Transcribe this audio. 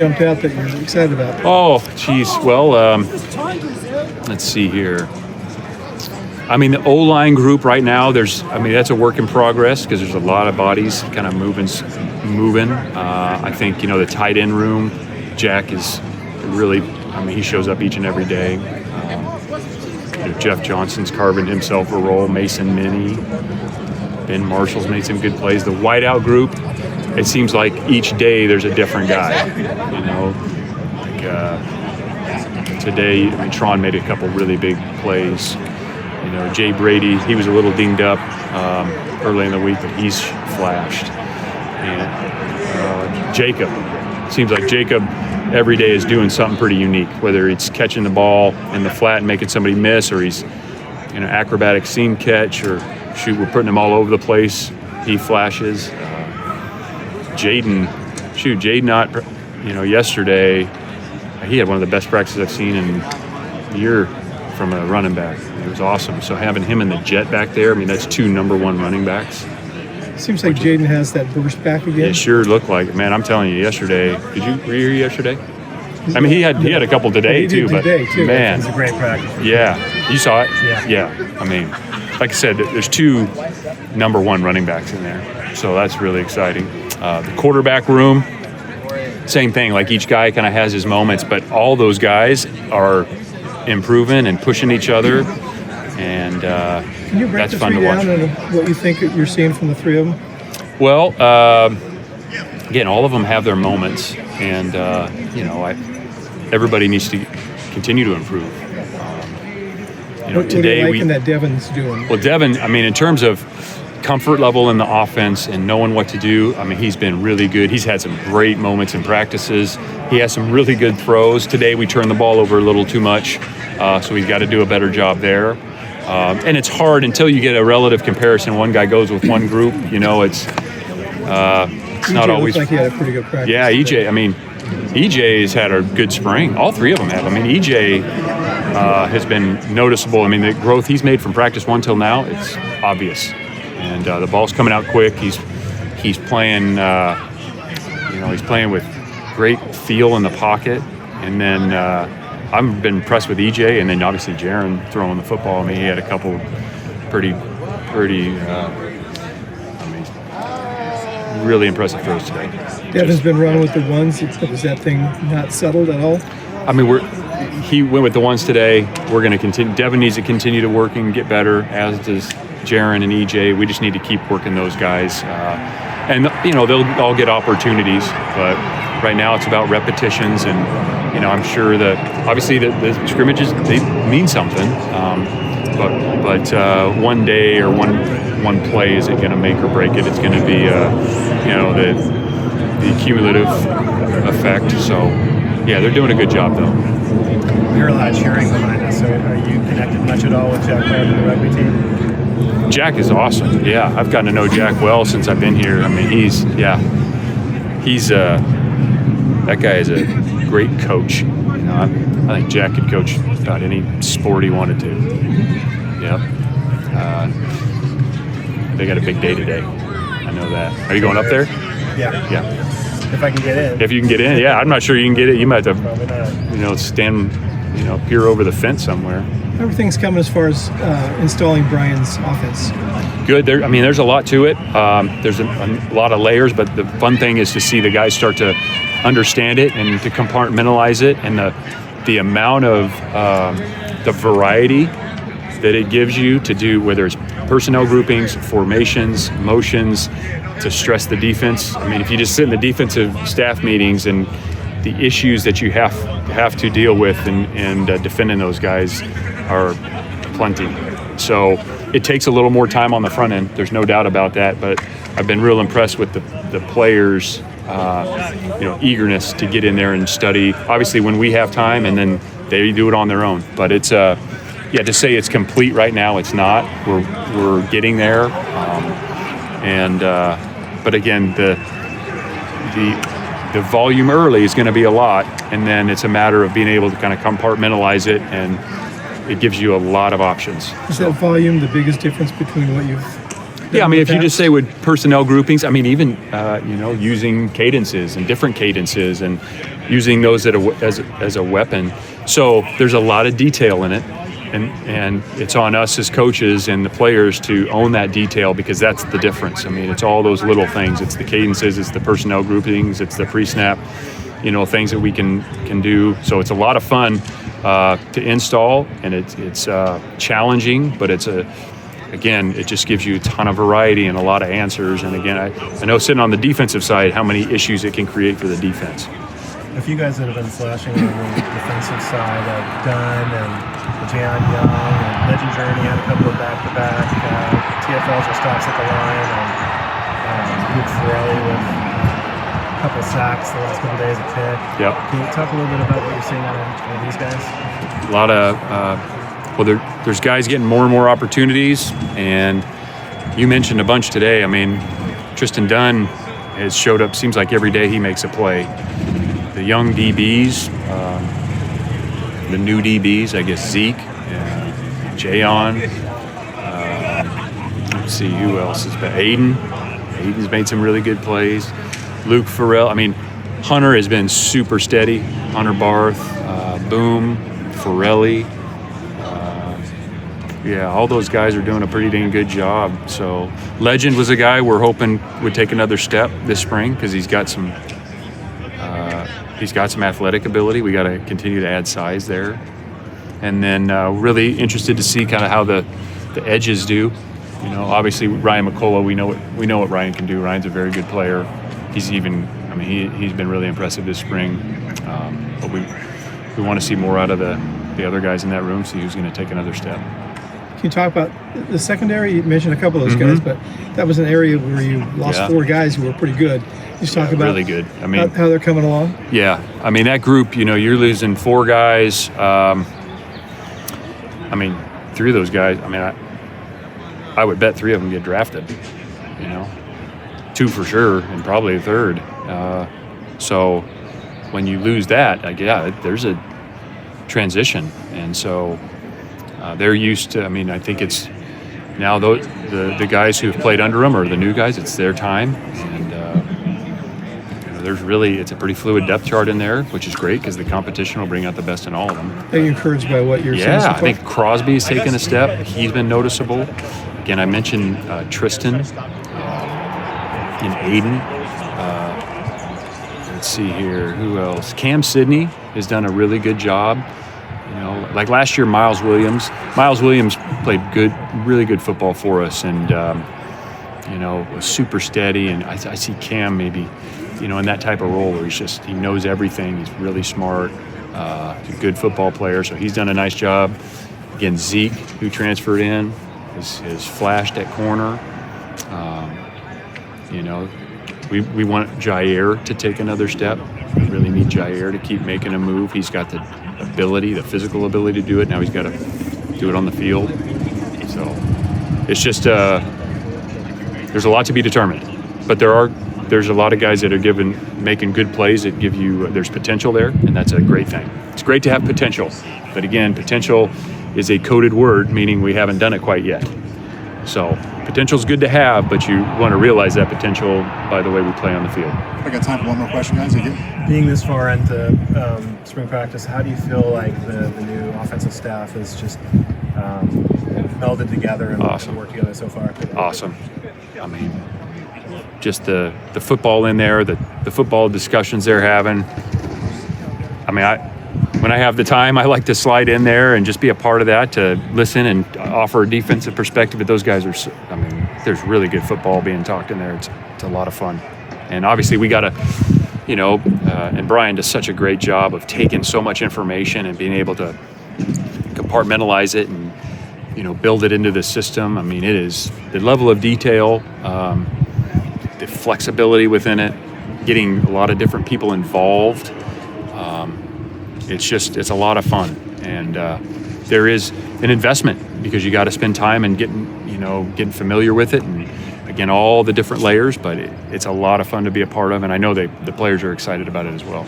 jumped out that you're excited about? Oh, geez. Well, let's see here. I mean, the O-line group right now, that's a work in progress because there's a lot of bodies kind of moving. I think, the tight end room, Jack is really, he shows up each and every day. Jeff Johnson's carving himself a role. Mason Minnie, Ben Marshall's made some good plays. The wideout group, it seems like each day there's a different guy. Today, Tron made a couple really big plays. Jay Brady, he was a little dinged up early in the week, but he's flashed. And Jacob, seems like Jacob every day is doing something pretty unique, whether it's catching the ball in the flat and making somebody miss, or he's acrobatic seam catch, or we're putting him all over the place. He flashes. Jaden, yesterday he had one of the best practices I've seen in a year from a running back. It was awesome. So having him in the jet back there, that's two number one running backs. Seems like Jaden has that burst back again. It sure looked like it. Man, I'm telling you, yesterday, were you here yesterday? He had a couple today too, but man, it was a great practice. Yeah, you saw it. Yeah. Like I said, there's two number one running backs in there, so that's really exciting. The quarterback room, same thing. Like each guy kind of has his moments, but all those guys are improving and pushing each other, and Can you break that's the fun three to watch. down and what you think you're seeing from the three of them? Well, again, all of them have their moments, and everybody needs to continue to improve. What Today are you liking that Devin's doing? Well, Devin, in terms of comfort level in the offense and knowing what to do, he's been really good. He's had some great moments in practices. He has some really good throws. Today we turned the ball over a little too much, so he's got to do a better job there. And it's hard until you get a relative comparison. One guy goes with one group, it's not always. Looked like he had a pretty good practice. Yeah, EJ has had a good spring. All three of them have. EJ has been noticeable. The growth he's made from practice one till now, it's obvious. And the ball's coming out quick. He's playing, he's playing with great feel in the pocket. And then I've been impressed with EJ, and then obviously Jaron throwing the football. He had a couple pretty, really impressive throws today. Devin's been running with the ones. Was that thing not settled at all? He went with the ones today. We're going to continue. Devin needs to continue to work and get better, as does Jaron and EJ. We just need to keep working those guys. And they'll all get opportunities, but right now it's about repetitions. And, I'm sure that obviously the scrimmages, they mean something. But one day or one play isn't going to make or break it. It's going to be, the cumulative effect. So, yeah, they're doing a good job, though. We hear a lot of cheering behind us. So are you connected much at all with Jack Webb and the rugby team? Jack is awesome. Yeah, I've gotten to know Jack well since I've been here. That guy is a great coach. I think Jack could coach about any sport he wanted to. Yep. They got a big day today. I know that. Are you going up there? Yeah. If I can get in. If you can get in, yeah. I'm not sure you can get it. You might have Probably to, not. stand, peer over the fence somewhere. Everything's coming as far as installing Brian's offense. Good. There's a lot to it. There's a lot of layers, but the fun thing is to see the guys start to understand it and to compartmentalize it, and the amount of the variety that it gives you to do, whether it's personnel groupings, formations, motions, to stress the defense. If you just sit in the defensive staff meetings and the issues that you have to deal with and defending those guys are plenty. So it takes a little more time on the front end. There's no doubt about that. But I've been real impressed with the players' eagerness to get in there and study. Obviously, when we have time, and then they do it on their own. But it's to say it's complete right now, it's not. We're getting there. But again, the volume early is going to be a lot, and then it's a matter of being able to kind of compartmentalize it, and it gives you a lot of options. Is that volume the biggest difference between what you've Yeah, I mean, if you just say with personnel groupings, I mean, even, using cadences and different cadences and using those as a weapon. So there's a lot of detail in it, and it's on us as coaches and the players to own that detail, because that's the difference. I mean, it's all those little things. It's the cadences, it's the personnel groupings, it's the pre-snap, things that we can do. So it's a lot of fun to install, and it's challenging, but again, it just gives you a ton of variety and a lot of answers. And again, I know sitting on the defensive side how many issues it can create for the defense. A few guys that have been slashing on the defensive side, Dunn and Jan Young and Legend Journey had a couple of back-to-back TFLs or stops at the line, and Luke Ferrelli with a couple sacks the last couple of days at Pitt. Yep. Can you talk a little bit about what you're seeing out of these guys? A lot of there's guys getting more and more opportunities, and you mentioned a bunch today. I mean, Tristan Dunn has showed up, seems like every day he makes a play. The young DBs, the new DBs, I guess Zeke, Jayon, let's see who else has been. Aiden's made some really good plays. Luke Farrell, I mean, Hunter has been super steady. Hunter Barth, Boom, Farrelly. All those guys are doing a pretty dang good job. So Legend was a guy we're hoping would take another step this spring, because he's got some athletic ability. We got to continue to add size there. And then really interested to see kind of how the edges do. Obviously Ryan McCullough, we know what Ryan can do. Ryan's a very good player. He's been really impressive this spring. But we want to see more out of the other guys in that room, see who's going to take another step. Can you talk about the secondary? You mentioned a couple of those guys, but that was an area where you lost 4 guys who were pretty good. Just talk about really good. I mean, how they're coming along. Yeah, I mean that group. You're losing 4 guys. 3 of those guys. I mean, I would bet 3 of them get drafted. 2 for sure, and probably a third. So when you lose that, there's a transition, and so they're used to. I mean, I think it's now the guys who've played under them, or the new guys. It's their time, and it's a pretty fluid depth chart in there, which is great, because the competition will bring out the best in all of them. Are you encouraged by what you're seeing so far? I think Crosby's taken a step. He's been noticeable. Again, I mentioned Tristan and Aiden. Let's see here, who else? Cam Sidney has done a really good job. Like last year, Miles Williams played really good football for us, and was super steady. And I see Cam maybe, in that type of role where he knows everything. He's really smart. He's a good football player, so he's done a nice job. Again, Zeke, who transferred in, has flashed at corner. We want Jair to take another step. We really need Jair to keep making a move. He's got the ability, the physical ability to do it. Now he's got to do it on the field. So it's just there's a lot to be determined. But there's a lot of guys that are making good plays that give you there's potential there, and that's a great thing. It's great to have potential, but again, potential is a coded word, meaning we haven't done it quite yet. So potential is good to have, but you want to realize that potential by the way we play on the field. I got time for one more question, guys. Being this far into spring practice, how do you feel like the new offensive staff is just melded together and worked together so far? Awesome. I mean, just the football in there, the football discussions they're having. I mean, when I have the time, I like to slide in there and just be a part of that, to listen and offer a defensive perspective. But those guys there's really good football being talked in there. It's a lot of fun. And obviously we got to, and Brian does such a great job of taking so much information and being able to compartmentalize it and, build it into the system. I mean, it is the level of detail, the flexibility within it, getting a lot of different people involved. It's a lot of fun, and there is an investment, because you got to spend time and getting familiar with it, and again, all the different layers. But it's a lot of fun to be a part of, and I know the players are excited about it as well.